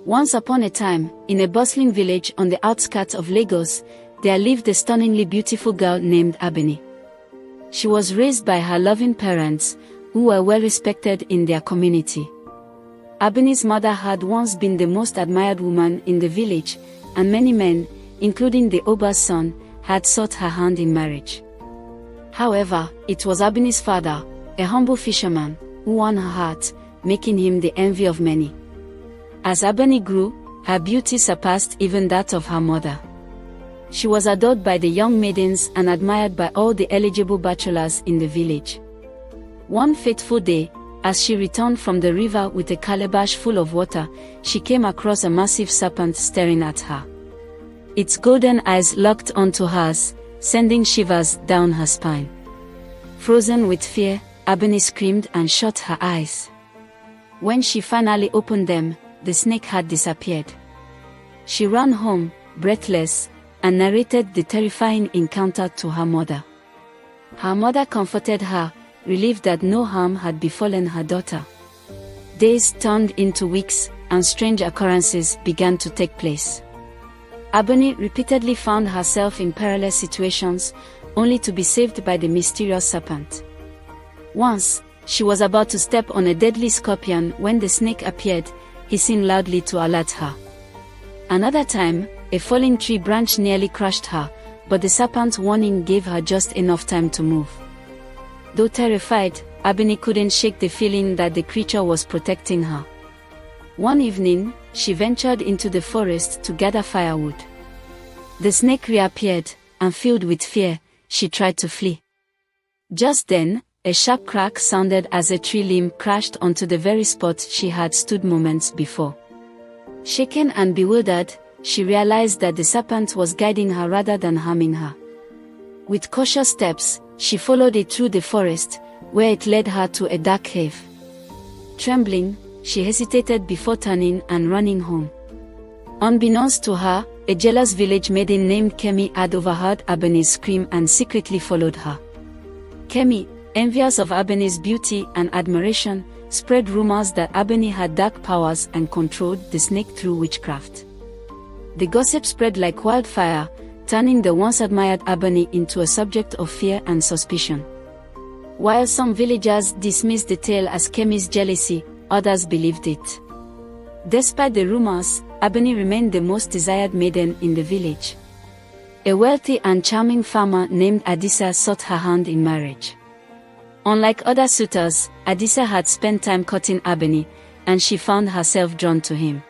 Once upon a time, in a bustling village on the outskirts of Lagos, there lived a stunningly beautiful girl named Abeni. She was raised by her loving parents, who were well respected in their community. Abeni's mother had once been the most admired woman in the village, and many men, including the Oba's son, had sought her hand in marriage. However, it was Abeni's father, a humble fisherman, who won her heart, making him the envy of many. As Abeni grew, her beauty surpassed even that of her mother. She was adored by the young maidens and admired by all the eligible bachelors in the village. One fateful day, as she returned from the river with a calabash full of water, she came across a massive serpent staring at her. Its golden eyes locked onto hers, sending shivers down her spine. Frozen with fear, Abeni screamed and shut her eyes. When she finally opened them, the snake had disappeared. She ran home, breathless, and narrated the terrifying encounter to her mother. Her mother comforted her, relieved that no harm had befallen her daughter. Days turned into weeks, and strange occurrences began to take place. Abeni repeatedly found herself in perilous situations, only to be saved by the mysterious serpent. Once, she was about to step on a deadly scorpion when the snake appeared, hissing loudly to alert her. Another time, a falling tree branch nearly crushed her, but the serpent's warning gave her just enough time to move. Though terrified, Abeni couldn't shake the feeling that the creature was protecting her. One evening, she ventured into the forest to gather firewood. The snake reappeared, and filled with fear, she tried to flee. Just then, a sharp crack sounded as a tree limb crashed onto the very spot she had stood moments before. Shaken and bewildered, she realized that the serpent was guiding her rather than harming her. With cautious steps, she followed it through the forest, where it led her to a dark cave. Trembling, she hesitated before turning and running home. Unbeknownst to her, a jealous village maiden named Kemi had overheard Abeni's scream and secretly followed her. Kemi, envious of Abeni's beauty and admiration, spread rumors that Abeni had dark powers and controlled the snake through witchcraft. The gossip spread like wildfire, turning the once admired Abeni into a subject of fear and suspicion. While some villagers dismissed the tale as Kemi's jealousy, others believed it. Despite the rumors, Abeni remained the most desired maiden in the village. A wealthy and charming farmer named Adisa sought her hand in marriage. Unlike other suitors, Adisa had spent time courting Abeni, and she found herself drawn to him.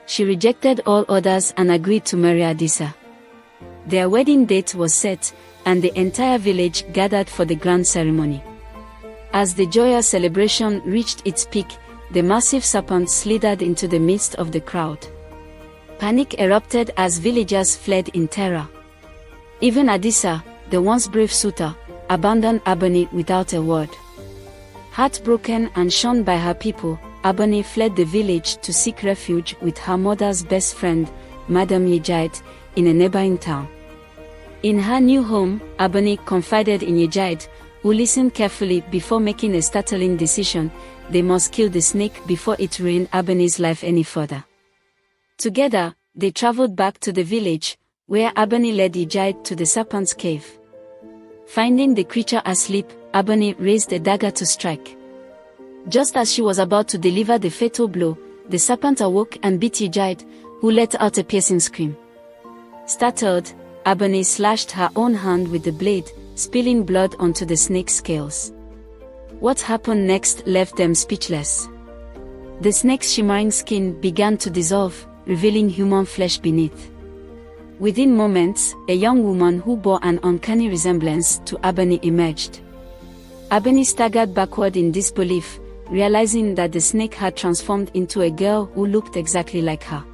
She rejected all others and agreed to marry Adisa. Their wedding date was set, and the entire village gathered for the grand ceremony. As the joyous celebration reached its peak, the massive serpent slithered into the midst of the crowd. Panic erupted as villagers fled in terror. Even Adisa, the once brave suitor, abandoned Abeni without a word. Heartbroken and shunned by her people, Abeni fled the village to seek refuge with her mother's best friend, Madam Yejide, in a neighboring town. In her new home, Abeni confided in Yejide, who listened carefully before making a startling decision: they must kill the snake before it ruined Abeni's life any further. Together, they traveled back to the village, where Abeni led Yejide to the serpent's cave. Finding the creature asleep, Abeni raised a dagger to strike. Just as she was about to deliver the fatal blow, the serpent awoke and bit Yejide, who let out a piercing scream. Startled, Abeni slashed her own hand with the blade, spilling blood onto the snake's scales. What happened next left them speechless. The snake's shimmering skin began to dissolve, revealing human flesh beneath. Within moments, a young woman who bore an uncanny resemblance to Abeni emerged. Abeni staggered backward in disbelief, realizing that the snake had transformed into a girl who looked exactly like her.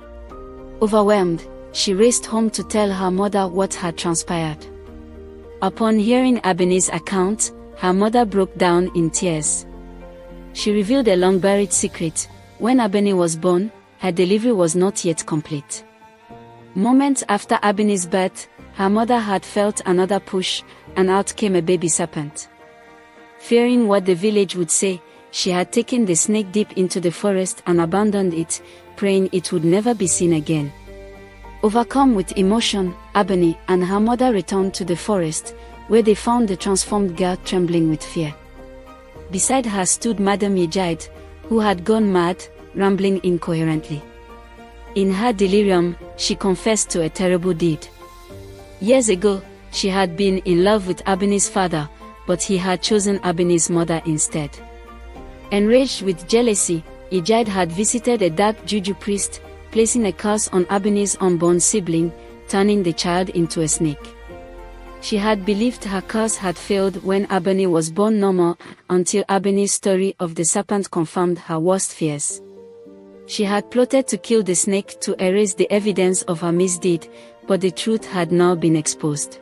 Overwhelmed, she raced home to tell her mother what had transpired. Upon hearing Abeni's account, her mother broke down in tears. She revealed a long-buried secret: when Abeni was born, her delivery was not yet complete. Moments after Abeni's birth, her mother had felt another push, and out came a baby serpent. Fearing what the village would say, she had taken the snake deep into the forest and abandoned it, praying it would never be seen again. Overcome with emotion, Abeni and her mother returned to the forest, where they found the transformed girl trembling with fear. Beside her stood Madame Yejide, who had gone mad, rambling incoherently. In her delirium, she confessed to a terrible deed. Years ago, she had been in love with Abeni's father, but he had chosen Abeni's mother instead. Enraged with jealousy, Yejide had visited a dark juju priest, placing a curse on Abeni's unborn sibling, turning the child into a snake. She had believed her curse had failed when Abeni was born normal, until Abeni's story of the serpent confirmed her worst fears. She had plotted to kill the snake to erase the evidence of her misdeed, but the truth had now been exposed.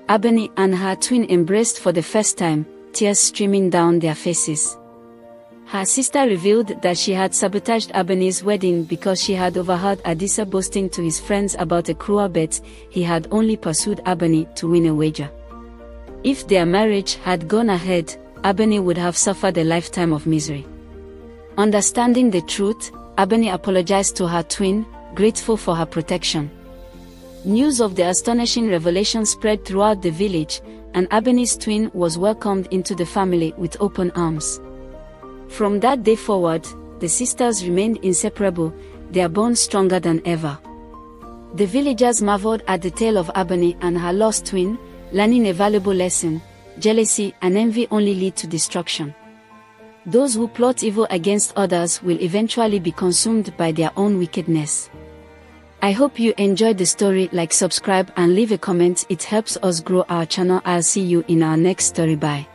Abeni and her twin embraced for the first time, tears streaming down their faces. Her sister revealed that she had sabotaged Abeni's wedding because she had overheard Adisa boasting to his friends about a cruel bet he had only pursued Abeni to win a wager. If their marriage had gone ahead, Abeni would have suffered a lifetime of misery. Understanding the truth, Abeni apologized to her twin, grateful for her protection. News of the astonishing revelation spread throughout the village, and Abeni's twin was welcomed into the family with open arms. From that day forward, the sisters remained inseparable, their bond stronger than ever. The villagers marveled at the tale of Abeni and her lost twin, learning a valuable lesson: jealousy and envy only lead to destruction. Those who plot evil against others will eventually be consumed by their own wickedness. I hope you enjoyed the story. Like, subscribe and leave a comment, it helps us grow our channel. I'll see you in our next story. Bye.